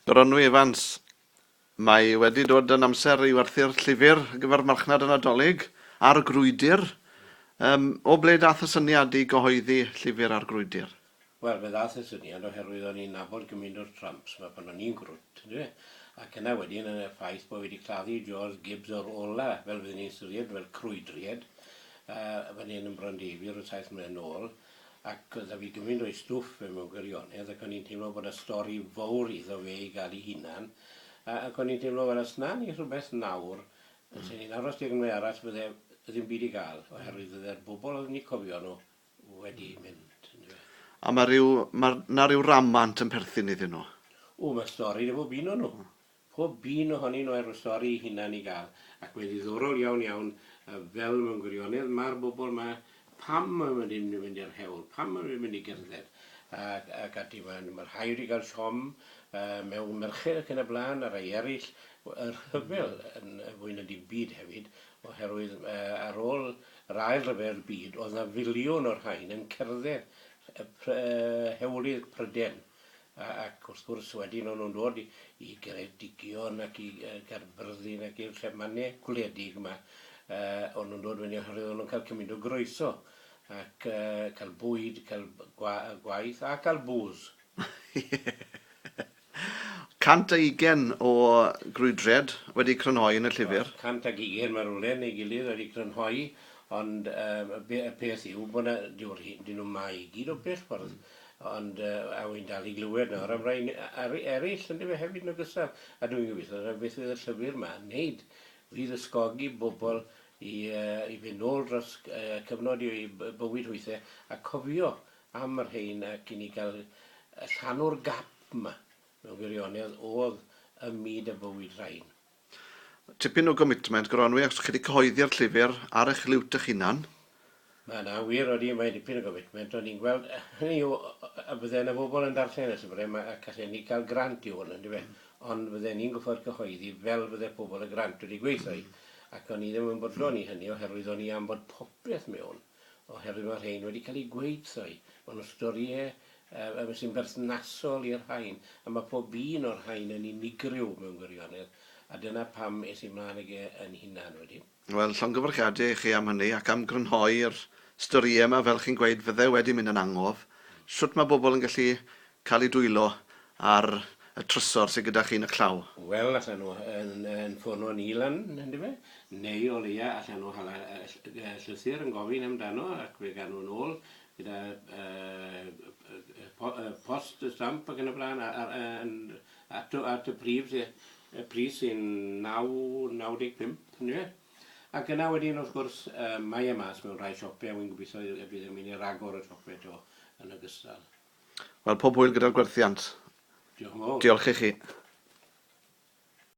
Gronwy Evans, mae wedi dod yn amser i werthu'r llyfr ar gyfer marchnad y Nadolig a'r grwydr. O ble dath y syniad i gyhoeddi llyfr ar grwydr? Wel, fe ddath y syniad oherwydd o'n i'n nabod gymaint o'r Trumps yma pan o'n i'n grwt, yndyfe? Ac yna wedyn yn y ffaith bod wedi claddu George Gibbs o'r ola, fel fyddwn ni'n syniad, fel crwydried, fan hyn yn Brondeifiwr y 7 mlynedd nôl, ac oedd fi gymaint o'i stwff mewn gwirionedd, ac o'n i'n teimlo bod y stori fawr iddo fe i gael ei hunan, ac o'n i'n teimlo fel os na ni rhywbeth nawr, sy'n ni'n aros digon mwy arall bydde ddim byd i gael, oherwydd bydde'r bobl oedd ni cofio nhw wedi mynd. A na ryw ramant yn perthyn iddyn nhw? Mae'r stori dy bob un o'n nhw. Pob un ohonyn nhw er y stori ei hunan i gael. Ac mae'n ddiddorol iawn, fel mewn gwirionedd, mae'r bobl yma, pam mae'n mynd i'r hewl, pam mae'n mynd i gerdded. Ac ati mae'r rhai wedi cael siom mewn merched ac yn y blaen, a rai eraill, yr rhyfel yn fwy na dim byd hefyd, oherwydd ar ôl yr ail ryfel byd, oedd yna filiwn o'r rhain yn cerdded hewlydd Pryden. Ac wrth gwrs wedyn o'n nhw'n dod i Geredigion ac i Gaerfyrddin ac i'r llefynnau gwledig yma. O'n nhw'n dod fyny oherwydd o'n nhw'n cael cymaint o groeso ac cael bwyd, cael gwaith a cael bŵs. 120 o grwydred wedi crynhoi yn y llyfr. 120 mae'r rwle neu gilydd wedi crynhoi, ond y peth yw bod dyn nhw mai i gyd o bell ffordd. Ond a wy'n dal i glywed nawr am rai eraill yn dyfa hefyd yn ogystal. A dwi'n gobeithio beth fydd y llyfr yma yn wneud fydd ysgogi bobl i fynd nôl dros cyfnod i bywyd weithiau a cofio am yr rhain ac i ni gael y llanw'r gap yma mewn gwirionedd oedd y myd y bywyd rhain. Tipyn o commitment, Gronwy, ac chi wedi cyhoeddi'r llyfr ar eich liwt eich hunan. Mae yna wir wedi mae dipyn o commitment. O'n i'n gweld, hynny yw, a bydde yna bobl yn darllen y llyfr, a gallen ni cael grant i hwn, ond bydde ni'n goffod cyhoeddi fel bydde pobl y grant wedi gweithio i. Ac o'n i ddim yn bodlon i hynny, oherwydd o'n i am bod popeth mewn, oherwydd mae'r rhain wedi cael ei gweithio i. Mae nhw'n storiau sy'n berthnasol i'r rhain, a mae pob un o'r rhain yn unigryw mewn gwirionedd, a dyna pam es i mlaen ag yn hunan wedi. Wel, llongyfarchiadau i chi am hynny ac am grynhoi'r storïau yma, fel chi'n gweud, fydde wedi mynd yn angof. Sut mae bobl yn gallu cael ei dwylo ar y trysor sydd gyda chi yn y llaw? Wel, allan nhw yn ffono ni lan, neu o leia allan nhw hala llythyr yn gofyn amdano ac fe gan nhw'n ôl gyda post y stamp ac yn y blaen at y pris sy'n 9.95. Ac yna wedyn, wrth gwrs, mae mas mewn rhai siopau, a wy'n gobeithio bydd yn mynd i'r agor y siopau to yn ogystal. Wel, pob hwyl gyda'r gwerthiant. Diolch yn fawr. Diolch i chi.